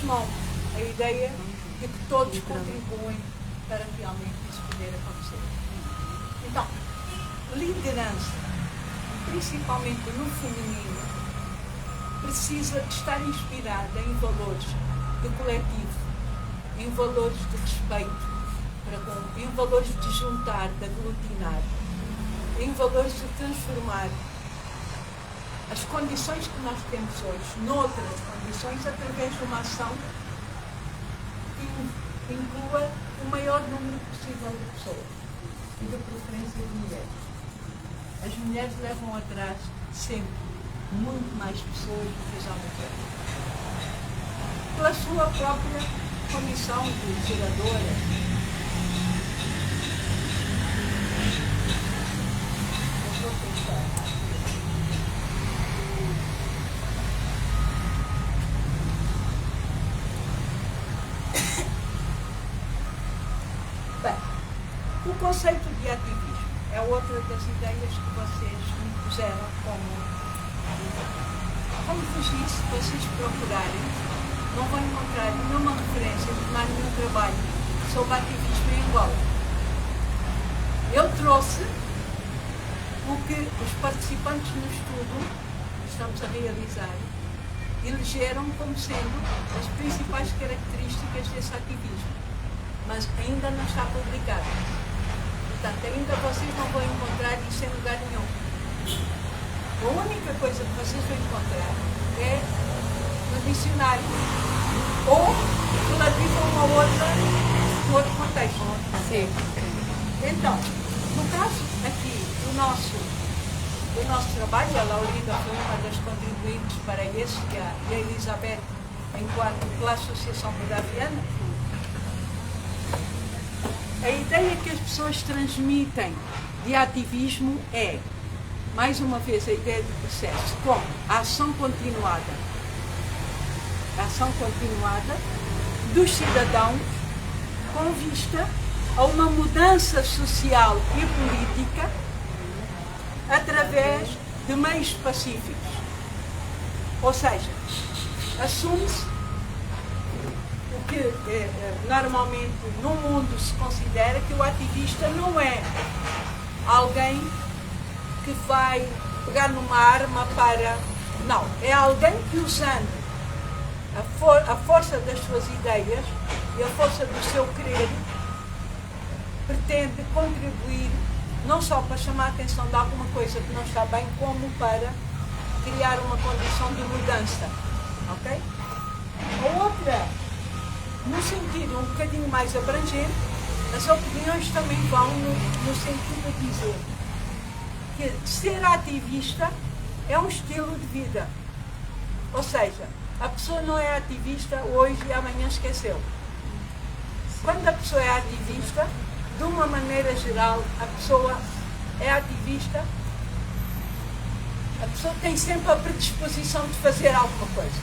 plasmam a ideia de que todos contribuem para realmente isso poder acontecer. Então, liderança, principalmente no feminino, precisa de estar inspirada em valores de coletivo, em valores de respeito, em valores de juntar, de aglutinar, em valores de transformar as condições que nós temos hoje noutras condições através de uma ação que inclua o maior número possível de pessoas e de preferência de mulheres. As mulheres levam atrás sempre muito mais pessoas do que as homens. Pela sua própria condição de geradora. Bem, o conceito de ativismo é outra das ideias que vocês me puseram como vos disse, se vocês procurarem, não vão encontrar nenhuma referência de mais nenhum trabalho sobre ativismo em Angola. Eu trouxe o que os participantes no estudo que estamos a realizar elegeram como sendo as principais características desse ativismo, mas ainda não está publicado. Portanto, ainda vocês não vão encontrar isso em lugar nenhum. A única coisa que vocês vão encontrar é no dicionário ou relativo a um outro contexto. Sim. Então, no caso aqui do nosso trabalho, a Laurinda foi uma das contribuintes para esse e a Elizabeth enquanto pela Associação Modaviana. A ideia que as pessoas transmitem de ativismo é, mais uma vez, a ideia de processo, como a ação continuada dos cidadãos com vista a uma mudança social e política através de meios pacíficos. Ou seja, assume-se o que normalmente no mundo se considera que o ativista não é alguém que vai pegar numa arma para... Não, é alguém que usando a força das suas ideias e a força do seu querer pretende contribuir não só para chamar a atenção de alguma coisa que não está bem, como para criar uma condição de mudança. Ok? A outra, no sentido um bocadinho mais abrangente, as opiniões também vão no sentido de dizer que ser ativista é um estilo de vida. Ou seja, a pessoa não é ativista hoje e amanhã esqueceu. Quando a pessoa é ativista, de uma maneira geral, a pessoa é ativista, a pessoa tem sempre a predisposição de fazer alguma coisa,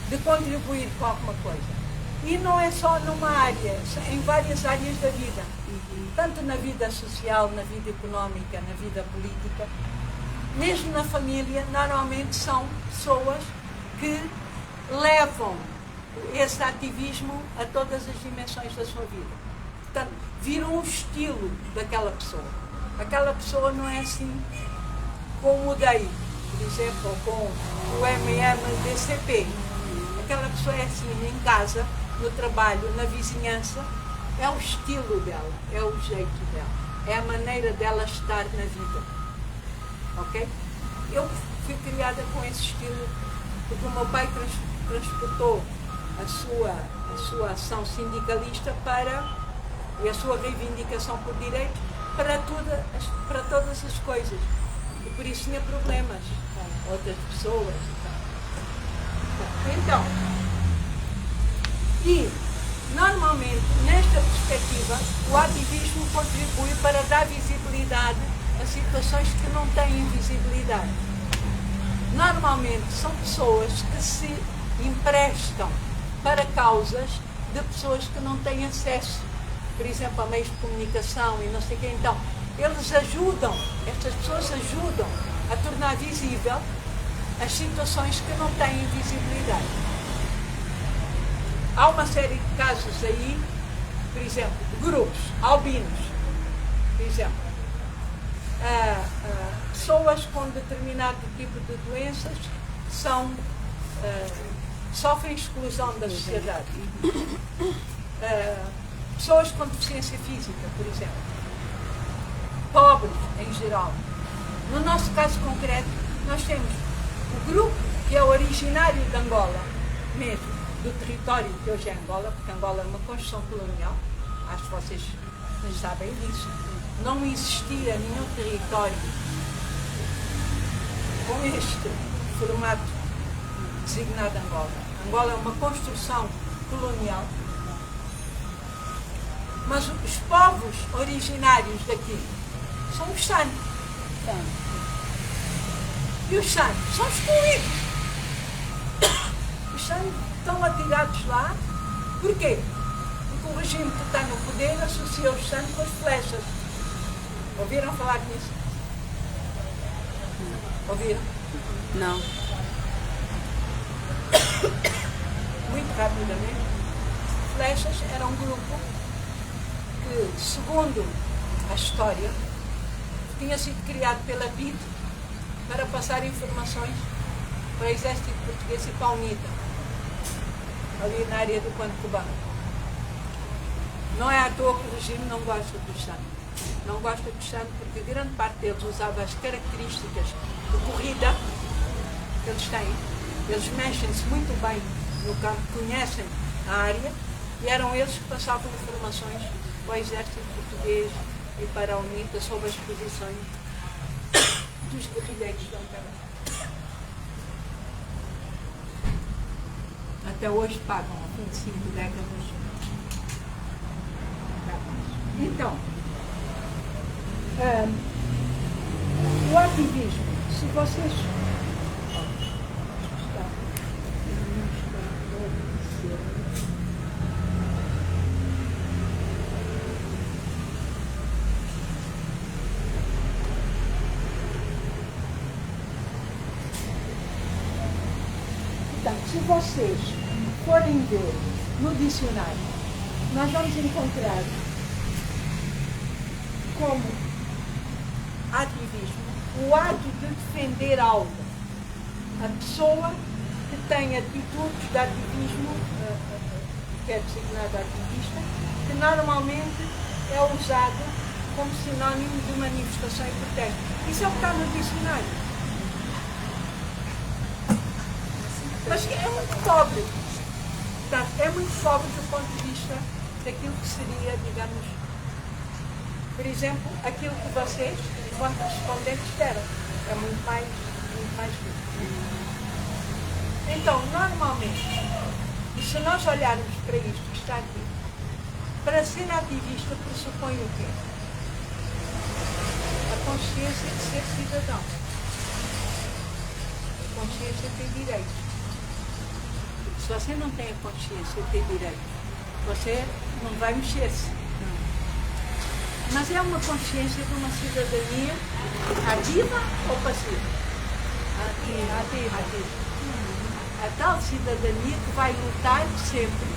de contribuir com alguma coisa. E não é só numa área, em várias áreas da vida. Tanto na vida social, na vida económica, na vida política, mesmo na família, normalmente são pessoas que levam esse ativismo a todas as dimensões da sua vida. Portanto, viram o estilo daquela pessoa. Aquela pessoa não é assim com o DEI, por exemplo, ou com o MMDCP. Aquela pessoa é assim em casa, no trabalho, na vizinhança. É o estilo dela, é o jeito dela, é a maneira dela estar na vida. Ok? Eu fui criada com esse estilo porque o meu pai transportou a sua ação sindicalista e a sua reivindicação por direito para todas as coisas. E por isso tinha problemas com outras pessoas. Então, normalmente, nesta perspectiva, o ativismo contribui para dar visibilidade a situações que não têm visibilidade. Normalmente, são pessoas que se emprestam para causas de pessoas que não têm acesso, por exemplo, a meios de comunicação e não sei o quê. Então, estas pessoas ajudam a tornar visível as situações que não têm visibilidade. uma série de casos aí, por exemplo, de grupos, albinos, por exemplo. Pessoas com determinado tipo de doenças sofrem exclusão da sociedade. Pessoas com deficiência física, por exemplo. Pobres, em geral. No nosso caso concreto, nós temos o grupo que é originário de Angola, mesmo, do território que hoje é Angola, porque Angola é uma construção colonial, acho que vocês sabem disso. Não existia nenhum território com este formato designado Angola. Angola é uma construção colonial. Mas os povos originários daqui são os San. E os San são excluídos. Os San estão atirados lá. Porquê? Porque o regime que está no poder associa os San com as flechas. Ouviram falar nisso? Ouviram? Não. Muito rapidamente. Flechas era um grupo que, segundo a história, tinha sido criado pela BID para passar informações para o exército português e para a UNITA, ali na área do Quanto Cubano. Não é à toa que o regime não gosta dos San. Não gosta dos San porque grande parte deles usava as características de corrida que eles têm. Eles mexem-se muito bem no campo, conhecem a área e eram eles que passavam informações para o exército português e para a UNITA sobre as posições dos guerrilheiros da Angola. Até hoje pagam, ao fim de 5 décadas. Então, o ativismo, se vocês... Se vocês forem ver no dicionário, nós vamos encontrar como ativismo o ato de defender algo. A pessoa que tem atitudes de ativismo, que é designada ativista, que normalmente é usado como sinónimo de manifestação e protesto. Isso é o que está no dicionário. Mas é muito pobre. Portanto, é muito pobre do ponto de vista daquilo que seria, digamos, por exemplo, aquilo que vocês, enquanto respondentes, deram. É muito mais rico. Então, normalmente, e se nós olharmos para isto que está aqui, para ser ativista pressupõe o quê? A consciência de ser cidadão. A consciência de ter direitos. Se você não tem a consciência de ter direito, você não vai mexer-se. Mas é uma consciência de uma cidadania ativa ou passiva? Ativa. A tal cidadania que vai lutar sempre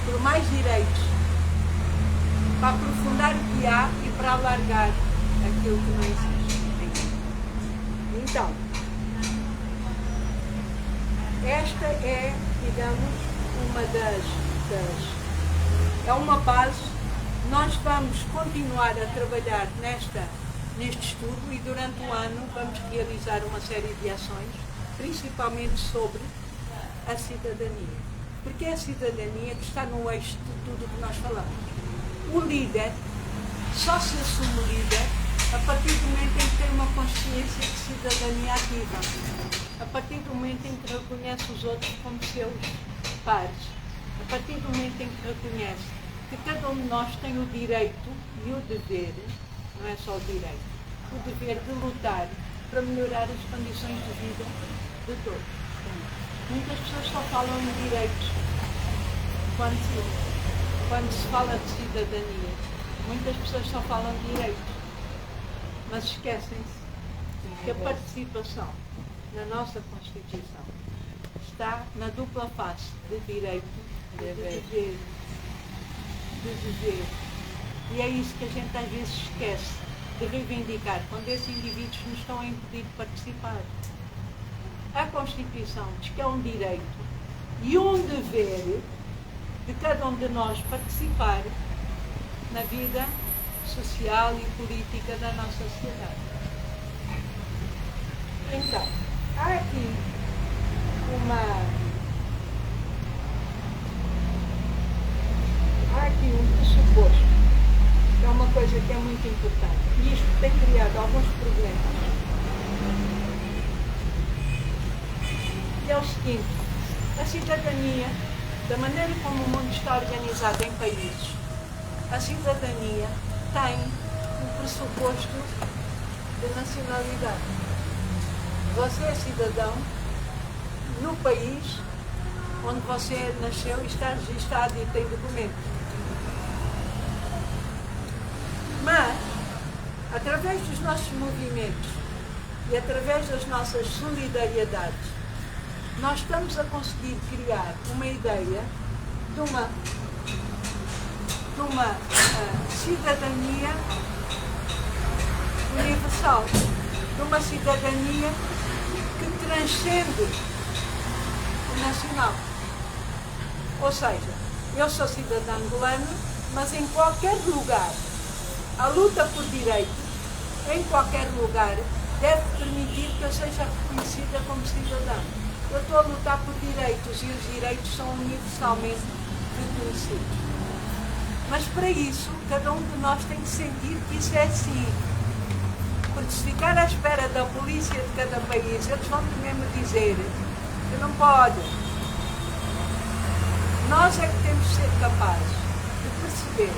por mais direitos, para aprofundar o que há e para alargar aquilo que não existe. Então, esta é, digamos, uma é uma base. Nós vamos continuar a trabalhar neste estudo e durante o ano vamos realizar uma série de ações, principalmente sobre a cidadania. Porque é a cidadania que está no eixo de tudo o que nós falamos. O líder só se assume líder a partir do momento em que tem uma consciência de cidadania ativa. A partir do momento em que reconhece os outros como seus pares. A partir do momento em que reconhece que cada um de nós tem o direito e o dever, não é só o direito, o dever de lutar para melhorar as condições de vida de todos. Muitas pessoas só falam em direitos quando se fala de cidadania. Muitas pessoas só falam de direitos, mas esquecem-se que a participação na nossa Constituição está na dupla face de direito de dever. E é isso que a gente às vezes esquece de reivindicar, quando esses indivíduos nos estão a impedir de participar. A Constituição diz que é um direito e um dever de cada um de nós participar na vida social e política da nossa sociedade. Então, há aqui um pressuposto, que é uma coisa que é muito importante, e isto tem criado alguns problemas. E é o seguinte: a cidadania, da maneira como o mundo está organizado em países, a cidadania tem um pressuposto de nacionalidade. Você é cidadão no país onde você nasceu e está registado e tem documento. Mas, através dos nossos movimentos e através das nossas solidariedades, nós estamos a conseguir criar uma ideia de uma cidadania universal, de uma cidadania que transcende o nacional. Ou seja, eu sou cidadã angolano, mas em qualquer lugar, a luta por direitos, em qualquer lugar, deve permitir que eu seja reconhecida como cidadã. Eu estou a lutar por direitos e os direitos são universalmente reconhecidos. Mas para isso, cada um de nós tem que sentir que isso é assim. Porque se ficar à espera da polícia de cada país, eles vão mesmo dizer que não pode. Nós é que temos de ser capazes de perceber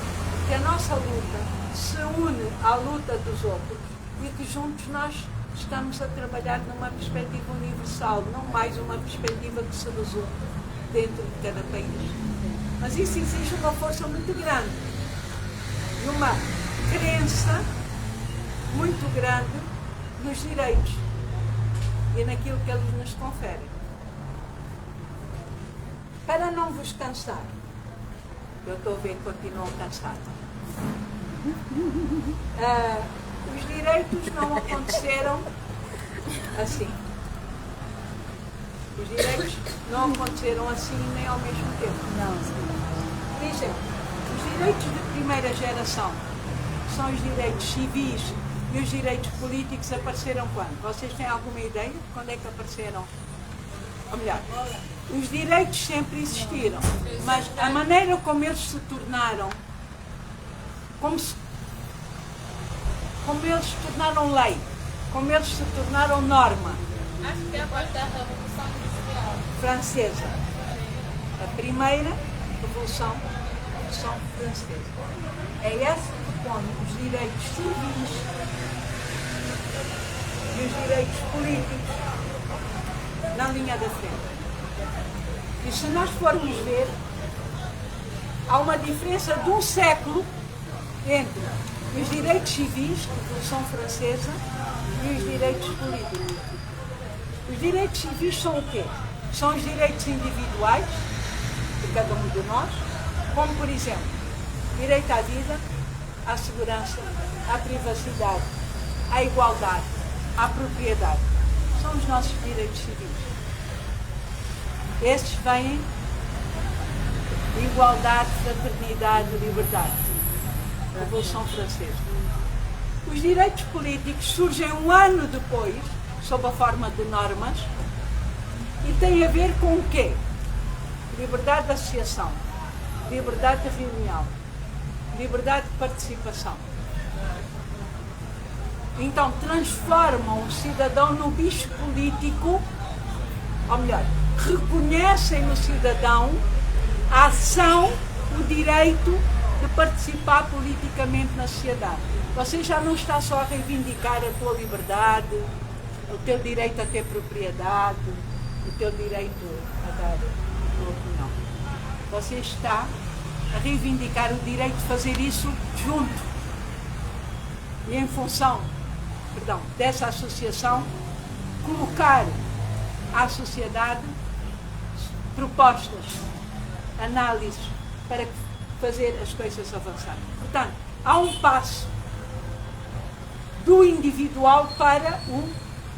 que a nossa luta se une à luta dos outros e que juntos nós estamos a trabalhar numa perspectiva universal, não mais uma perspectiva que se resume dentro de cada país. Mas isso exige uma força muito grande e uma crença muito grande nos direitos e naquilo que eles nos conferem. Para não vos cansar, eu estou a ver que continuam cansados. Os direitos não aconteceram assim. Os direitos não aconteceram assim nem ao mesmo tempo. Por exemplo, os direitos de primeira geração, que são os direitos civis e os direitos políticos, apareceram quando? Vocês têm alguma ideia de quando é que apareceram? Ou melhor, os direitos sempre existiram, mas a maneira como eles se tornaram, como eles se tornaram lei, como eles se tornaram norma. Acho que é após da Revolução Industrial Francesa. A primeira Revolução Francesa. É essa que põe os direitos civis e os direitos políticos na linha da frente. E se nós formos ver, há uma diferença de um século entre os direitos civis, da Revolução Francesa, e os direitos políticos. Os direitos civis são o quê? São os direitos individuais de cada um de nós, como, por exemplo, direito à vida, à segurança, à privacidade, à igualdade, à propriedade. São os nossos direitos civis. Estes vêm de igualdade, fraternidade, liberdade. Revolução Francesa. Os direitos políticos surgem um ano depois, sob a forma de normas, e têm a ver com o quê? Liberdade de associação, liberdade de reunião, liberdade de participação. Então transformam o cidadão no bicho político, ou melhor, reconhecem no cidadão a ação, o direito de participar politicamente na sociedade. Você já não está só a reivindicar a tua liberdade, o teu direito a ter propriedade, o teu direito a dar a tua opinião. Você está a reivindicar o direito de fazer isso junto. E em função, dessa associação, colocar à sociedade propostas análises para fazer as coisas avançarem. Portanto, há um passo do individual para o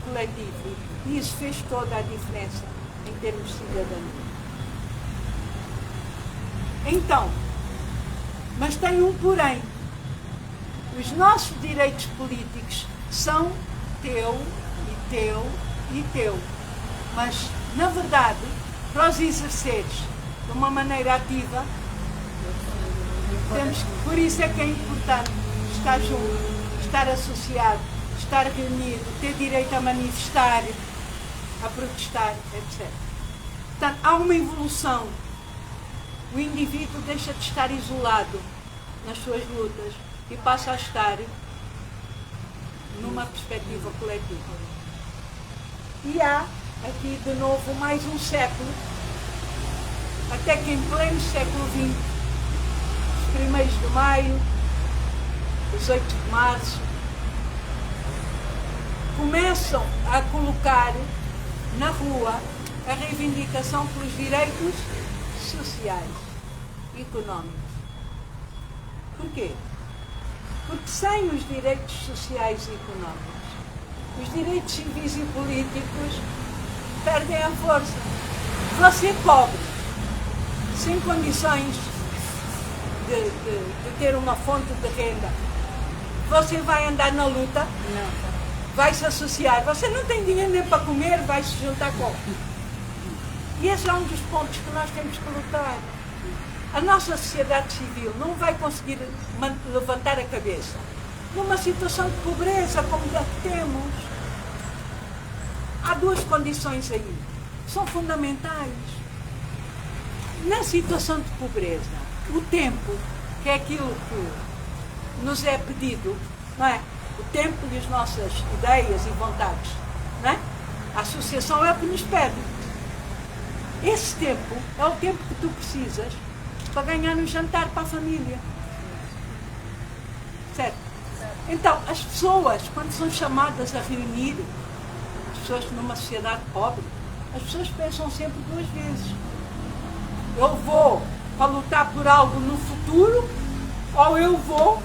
coletivo. E isso fez toda a diferença em termos de cidadania. Então, mas tem um porém. Os nossos direitos políticos são teu e teu e teu. Mas, na verdade, para os exerceres de uma maneira ativa, por isso é que é importante estar junto, estar associado, estar reunido, ter direito a manifestar, a protestar, etc. Portanto, há uma evolução. O indivíduo deixa de estar isolado nas suas lutas e passa a estar numa perspectiva coletiva. E há aqui de novo mais um século, até que em pleno século XX, os 1º de maio, os 8 de março, começam a colocar na rua a reivindicação pelos direitos sociais e económicos. Porquê? Porque sem os direitos sociais e económicos, os direitos civis e políticos perdem a força. Você pobre, sem condições de ter uma fonte de renda, você vai andar na luta? Não. Vai se associar. Você não tem dinheiro nem para comer, vai se juntar com. E esse é um dos pontos que nós temos que lutar. A nossa sociedade civil não vai conseguir levantar a cabeça numa situação de pobreza como a que temos. Há duas condições aí, são fundamentais. Na situação de pobreza, o tempo, que é aquilo que nos é pedido, não é? O tempo e as nossas ideias e vontades, não é? A associação é o que nos pede. Esse tempo é o tempo que tu precisas para ganhar um jantar para a família. Certo? Então, as pessoas, quando são chamadas a reunir, as pessoas numa sociedade pobre, as pessoas pensam sempre duas vezes. Eu vou para lutar por algo no futuro, ou eu vou,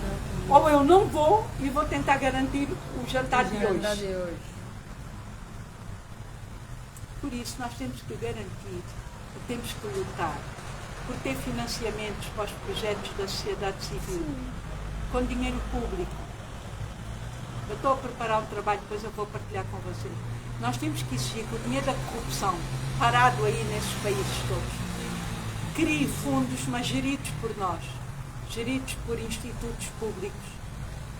ou eu não vou e vou tentar garantir o jantar de hoje. Por isso, nós temos que garantir, temos que lutar por ter financiamentos para os projetos da sociedade civil, com dinheiro público. Eu estou a preparar um trabalho, depois eu vou partilhar com vocês. Nós temos que exigir que o dinheiro da corrupção, parado aí nesses países todos, crie fundos, mas geridos por nós, geridos por institutos públicos,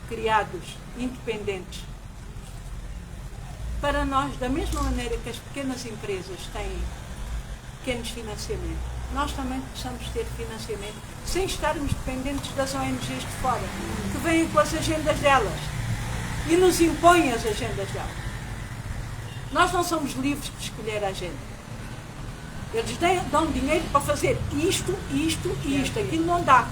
criados, independentes, para nós, da mesma maneira que as pequenas empresas têm pequenos financiamentos, nós também possamos ter financiamento sem estarmos dependentes das ONGs de fora, que vêm com as agendas delas e nos impõem as agendas delas. Nós não somos livres de escolher a agenda. Eles dão dinheiro para fazer isto, isto e isto. Aquilo não dá.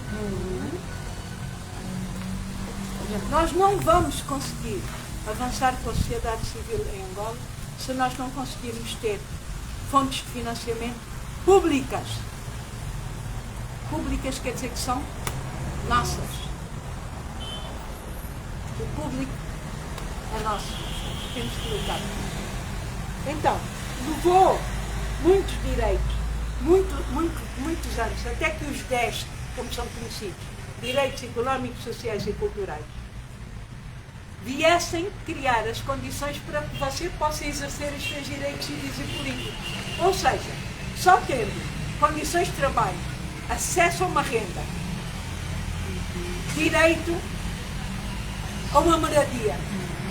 Nós não vamos conseguir avançar com a sociedade civil em Angola se nós não conseguirmos ter fontes de financiamento públicas. Públicas quer dizer que são nossas. O público é nosso. Temos que lutar. Então, levou muitos direitos, muitos anos, até que os 10, como são conhecidos, direitos económicos, sociais e culturais, viessem criar as condições para que você possa exercer os seus direitos civis e políticos. Ou seja, só tendo condições de trabalho, acesso a uma renda, direito a uma moradia,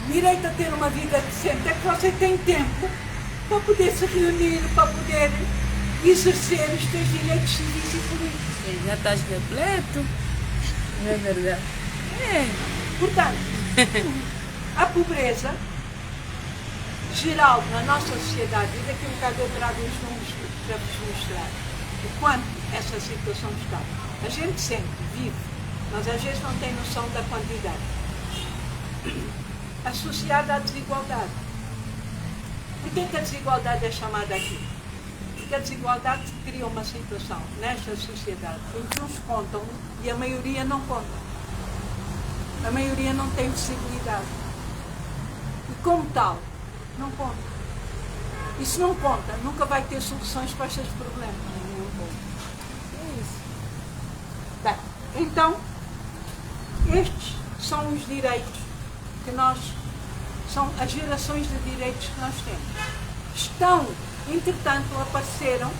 direito a ter uma vida decente, é que você tem tempo para poder se reunir, para poder exercer os seus direitos civis e políticos. Já estás repleto, não é verdade? É. Portanto, a pobreza geral na nossa sociedade, e daqui a um bocado eu trago os números para vos mostrar o quanto essa situação está. A gente sente, vive, mas às vezes não tem noção da quantidade. Associada à desigualdade. Por que a desigualdade é chamada aqui? que a desigualdade cria uma situação nesta sociedade em que uns contam e a maioria não conta. A maioria não tem visibilidade. E como tal, não conta. E se não conta, nunca vai ter soluções para estes problemas. É isso. Bem, então, estes são os direitos que nós, são as gerações de direitos que nós temos. Entretanto, apareceram,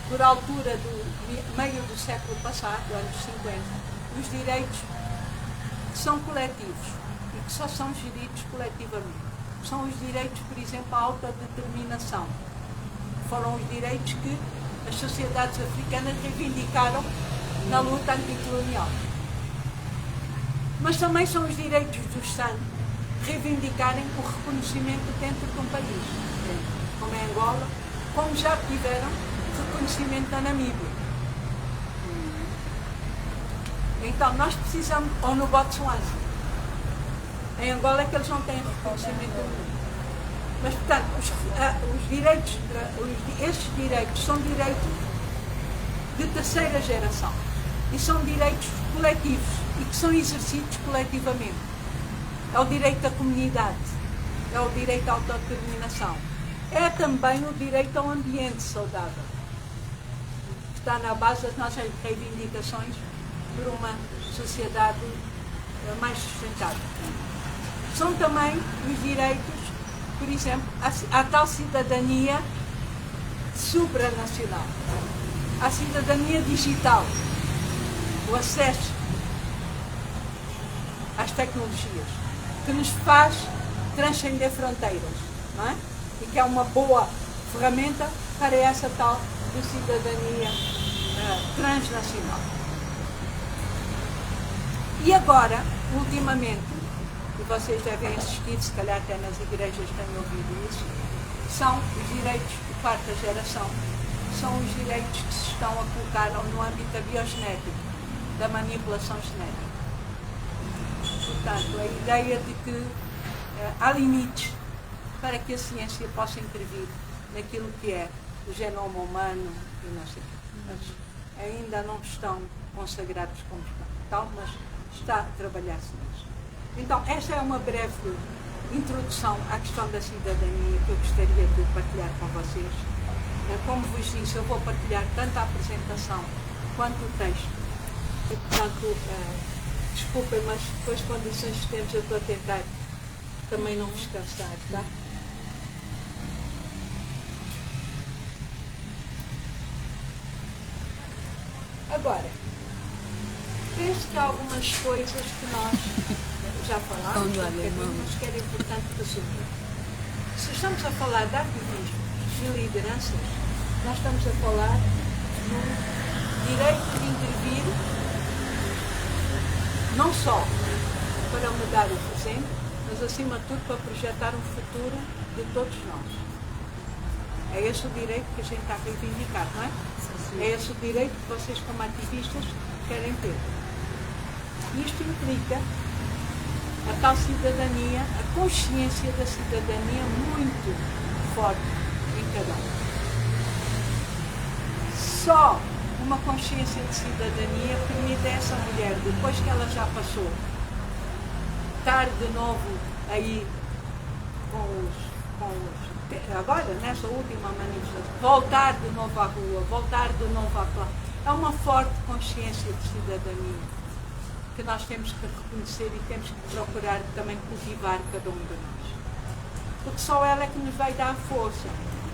por altura do meio do século passado, anos 50, os direitos que são coletivos e que só são geridos coletivamente. São os direitos, por exemplo, à autodeterminação. Foram os direitos que as sociedades africanas reivindicaram na luta anticolonial. Mas também são os direitos dos santos reivindicarem o reconhecimento dentro de um país, como é Angola, como já tiveram reconhecimento da Namíbia. Então, nós precisamos, ou no Botsuana. Em Angola é que eles não têm reconhecimento nenhum. Mas, portanto, os direitos, estes direitos são direitos de terceira geração. E são direitos coletivos e que são exercidos coletivamente. É o direito da comunidade, é o direito à autodeterminação. É também o direito ao ambiente saudável, que está na base das nossas reivindicações por uma sociedade mais sustentável. São também os direitos, por exemplo, à tal cidadania supranacional, à cidadania digital, o acesso às tecnologias, que nos faz transcender fronteiras, não é? E que é uma boa ferramenta para essa tal de cidadania transnacional. E agora, ultimamente, e vocês devem assistir, se calhar até nas igrejas têm ouvido isso, são os direitos de quarta geração, são os direitos que se estão a colocar no âmbito da biogenética, da manipulação genética. Portanto, a ideia de que há limites para que a ciência possa intervir naquilo que é o genoma humano e não sei o quê. Mas ainda não estão consagrados como tal, mas está a trabalhar-se nisso. Então, esta é uma breve introdução à questão da cidadania que eu gostaria de partilhar com vocês. Como vos disse, eu vou partilhar tanto a apresentação quanto o texto. E, portanto, desculpem, mas depois, condições de tempo, eu estou a tentar também não vos cansar, tá? Agora, penso que há algumas coisas que nós já falámos, mas que era importante resumir. Se estamos a falar de ativismo, de lideranças, nós estamos a falar no direito de intervir, não só para mudar o presente, mas acima de tudo para projetar um futuro de todos nós. É esse o direito que a gente está a reivindicar, não é? É esse o direito que vocês, como ativistas, querem ter. Isto implica a tal cidadania, a consciência da cidadania muito forte em cada um. Só uma consciência de cidadania permite a essa mulher, depois que ela já passou, estar de novo aí agora, nessa última manifestação, voltar de novo à rua, voltar de novo à classe. É uma forte consciência de cidadania que nós temos que reconhecer e temos que procurar também cultivar cada um de nós. Porque só ela é que nos vai dar força.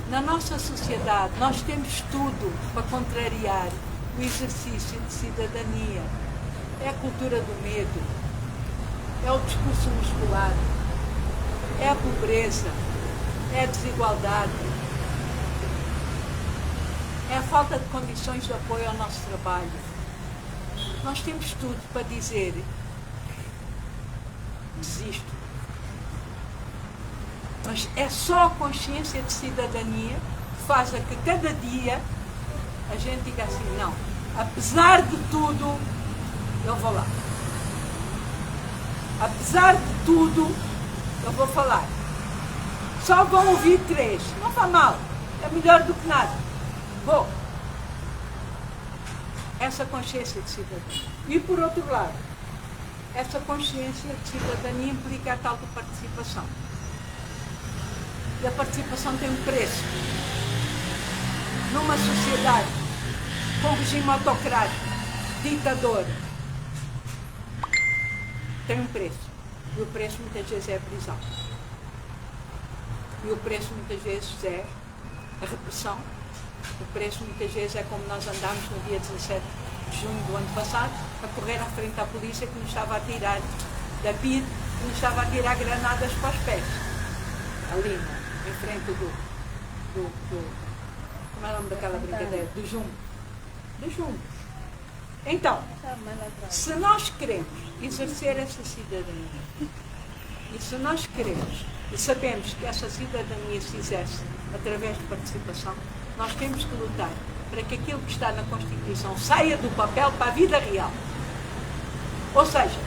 Na nossa sociedade, nós temos tudo para contrariar o exercício de cidadania. É a cultura do medo, é o discurso musculado, é a pobreza, é a desigualdade, é a falta de condições de apoio ao nosso trabalho. Nós temos tudo para dizer desisto. Mas é só a consciência de cidadania que faz a que cada dia a gente diga assim, não, apesar de tudo, eu vou lá. Apesar de tudo, eu vou falar. Só vão ouvir 3, não faz mal. é melhor do que nada. Vou. Essa consciência de cidadania. E por outro lado, essa consciência de cidadania implica a tal de participação. E a participação tem um preço. Numa sociedade com regime autocrático, ditador, tem um preço. E o preço muitas vezes é a prisão. E o preço muitas vezes é a repressão. O preço muitas vezes é como nós andámos no dia 17 de junho do ano passado, a correr à frente da polícia que nos estava a tirar da PID, que nos estava a tirar granadas para os pés. Ali, em frente como é o nome daquela brincadeira? Do Jumbo. Do Jumbo. Então, se nós queremos exercer essa cidadania, e se nós queremos e sabemos que essa cidadania se exerce através de participação, nós temos que lutar para que aquilo que está na Constituição saia do papel para a vida real. Ou seja,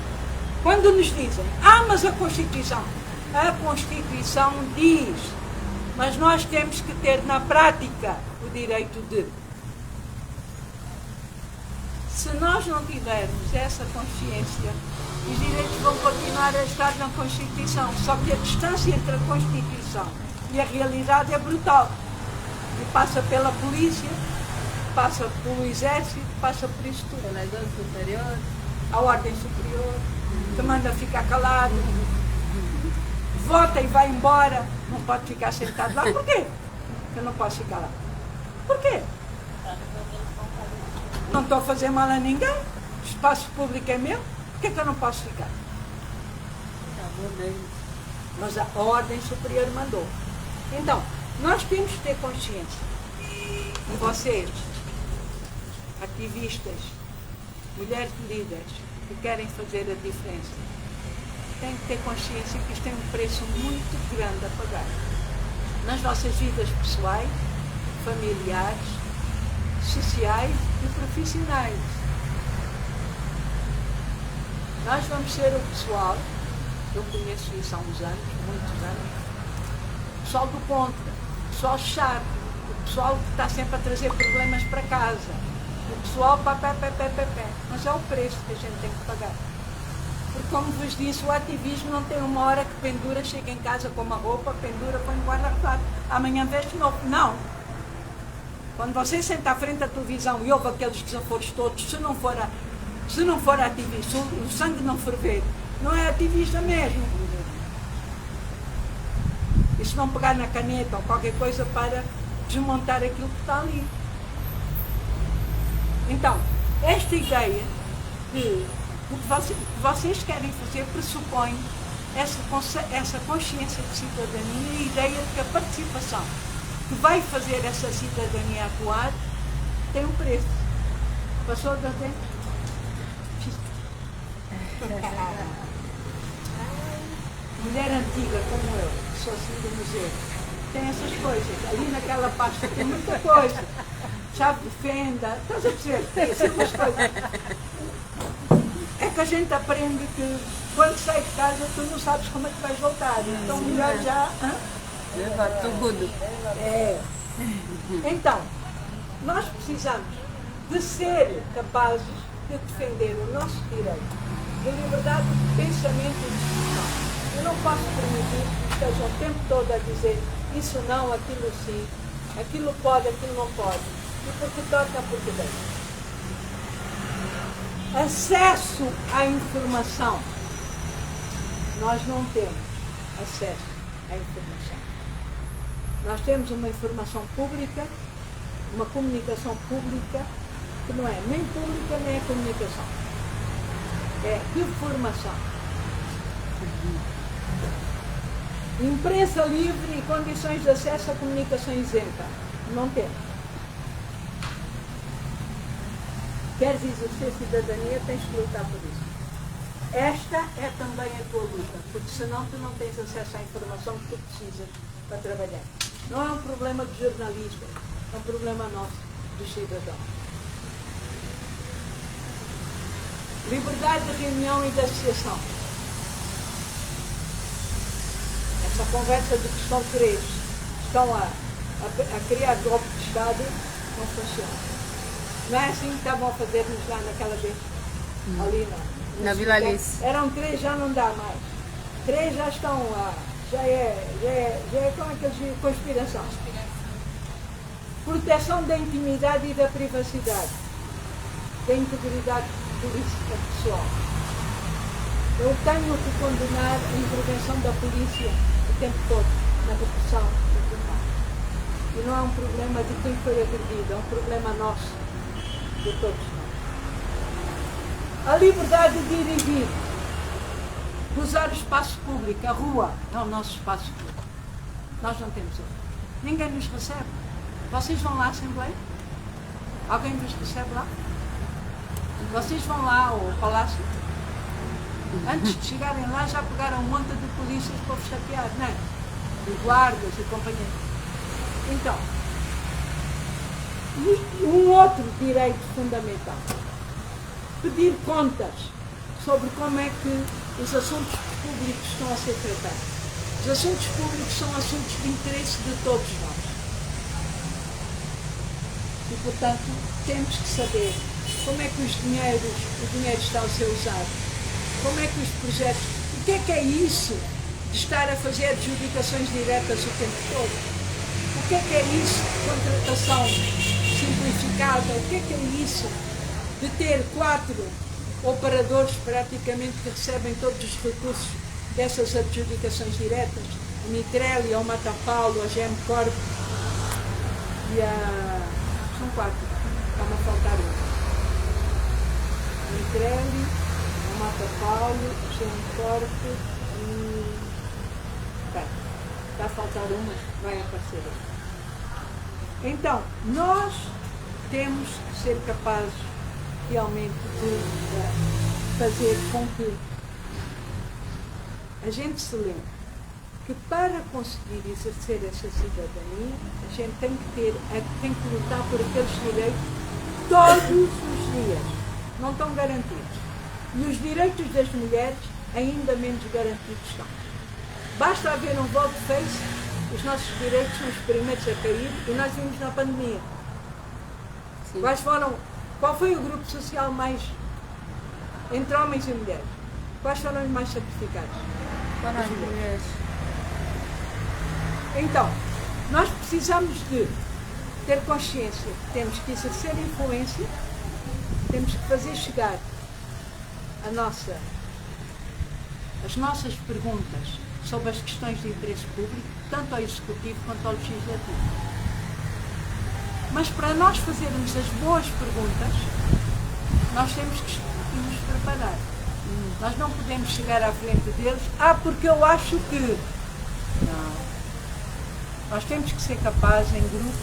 quando nos dizem, mas a Constituição diz, mas nós temos que ter na prática o direito de. Se nós não tivermos essa consciência, os direitos vão continuar a estar na Constituição, só que a distância entre a Constituição e a realidade é brutal. E passa pela polícia, passa pelo exército, passa por isso tudo. Pelas ordens superiores. A ordem superior, que manda ficar calado, vota e vai embora, não pode ficar sentado lá. Por quê? Eu não posso ficar lá. Por quê? Não estou a fazer mal a ninguém, o espaço público é meu, por que eu não posso ficar? Mas a ordem superior mandou. Então, nós temos que ter consciência. E vocês, ativistas, mulheres líderes, que querem fazer a diferença, têm que ter consciência que isto tem um preço muito grande a pagar. Nas nossas vidas pessoais, familiares, sociais e profissionais. Nós vamos ser o pessoal, eu conheço isso há uns anos, muitos anos, o pessoal do contra, o pessoal chato, o pessoal que está sempre a trazer problemas para casa, o pessoal pé. Mas é o preço que a gente tem que pagar. Porque, como vos disse, o ativismo não tem uma hora que pendura, chega em casa com uma roupa, pendura, põe no guarda-roupa, amanhã veste de novo. Não. Quando você senta à frente da televisão e ouve aqueles desaforos todos, se não for ativista, se o sangue não ferver, não é ativista mesmo. E se não pegar na caneta ou qualquer coisa para desmontar aquilo que está ali. Então, esta ideia de o que vocês querem fazer pressupõe essa consciência de cidadania e a ideia de que a participação que vai fazer essa cidadania atuar tem um preço. Passou da tempo? Mulher antiga como eu, que sou assim do museu, tem essas coisas. Ali naquela pasta tem muita coisa. Chave de fenda, estás a perceber? Tem assim umas coisas. É que a gente aprende que quando sai de casa tu não sabes como é que vais voltar. Então melhor já. Leva tudo. É. Então, nós precisamos de ser capazes de defender o nosso direito de liberdade de pensamento e de expressão. Eu não posso permitir que estejam o tempo todo a dizer isso não, aquilo sim, aquilo pode, aquilo não pode. E porque toca, porque deixa. Acesso à informação. Nós não temos acesso à informação. Nós temos uma informação pública, uma comunicação pública, que não é nem pública nem é comunicação. É informação. Imprensa livre e condições de acesso à comunicação isenta. Não temos. Queres exercer cidadania, tens que lutar por isso. Esta é também a tua luta, porque senão tu não tens acesso à informação que tu precisas para trabalhar. Não é um problema de jornalistas, é um problema nosso, dos cidadãos. Liberdade de reunião e de associação. Essa conversa de que estão três, estão a a criar golpe de Estado, não funciona. Não é assim que estavam a fazer-nos lá naquela vez? Ali não. Na Vila Alice. Eram 3, já não dá mais. 3 já estão lá. Já é como é que eles dizem? Conspiração. Proteção da intimidade e da privacidade. Da integridade política pessoal. Eu tenho que condenar a intervenção da polícia o tempo todo na repressão do crime. E não é um problema de quem foi agredido, é um problema nosso, de todos nós. A liberdade de ir e vir, de usar o espaço público, a rua é o nosso espaço público. Nós não temos outro. Ninguém nos recebe. Vocês vão lá à Assembleia? Alguém vos recebe lá? Vocês vão lá ao Palácio? Antes de chegarem lá já pegaram um monte de polícias para vos chatear, não é? De guardas e companhia. Então, e um outro direito fundamental. Pedir contas sobre como é que os assuntos públicos estão a ser tratados. Os assuntos públicos são assuntos de interesse de todos nós. E, portanto, temos que saber como é que o dinheiro está a ser usado. Como é que os projetos... O que é isso de estar a fazer adjudicações diretas o tempo todo? O que é isso de contratação simplificada? O que é isso de ter 4 operadores praticamente que recebem todos os recursos dessas adjudicações diretas? A Mitrelli, a Matapaulo, a Gemcorp e a... São 4. Está-me a faltar uma. A Mitrelli... Matapaulo, Gemcorp e... Bem, está a faltar uma, vai aparecer outra. Então, nós temos que ser capazes realmente de fazer com que a gente se lembre que para conseguir exercer essa cidadania, a gente tem que lutar por aqueles direitos todos os dias. Não estão garantidos. E os direitos das mulheres ainda menos garantidos estão. Basta haver um volte-face, os nossos direitos são os primeiros a cair e nós vimos na pandemia. Sim. Qual foi o grupo social mais, entre homens e mulheres? Quais foram os mais sacrificados? Foram as mulheres. Então, nós precisamos de ter consciência, temos que exercer influência, temos que fazer chegar as nossas perguntas sobre as questões de interesse público, tanto ao Executivo quanto ao Legislativo. Mas para nós fazermos as boas perguntas, nós temos que nos preparar. Nós não podemos chegar à frente deles, porque eu acho que... Não. Nós temos que ser capazes, em grupo,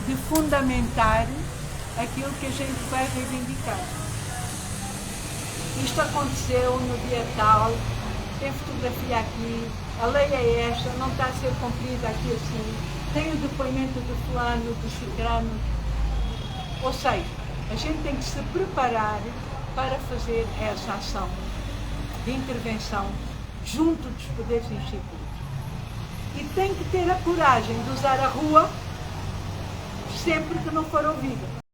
de fundamentar aquilo que a gente vai reivindicar. Isto aconteceu no dia tal, tem fotografia aqui, a lei é esta, não está a ser cumprida aqui assim, tem o depoimento do fulano, do ciclano. Ou seja, a gente tem que se preparar para fazer essa ação de intervenção junto dos poderes instituídos. E tem que ter a coragem de usar a rua sempre que não for ouvido.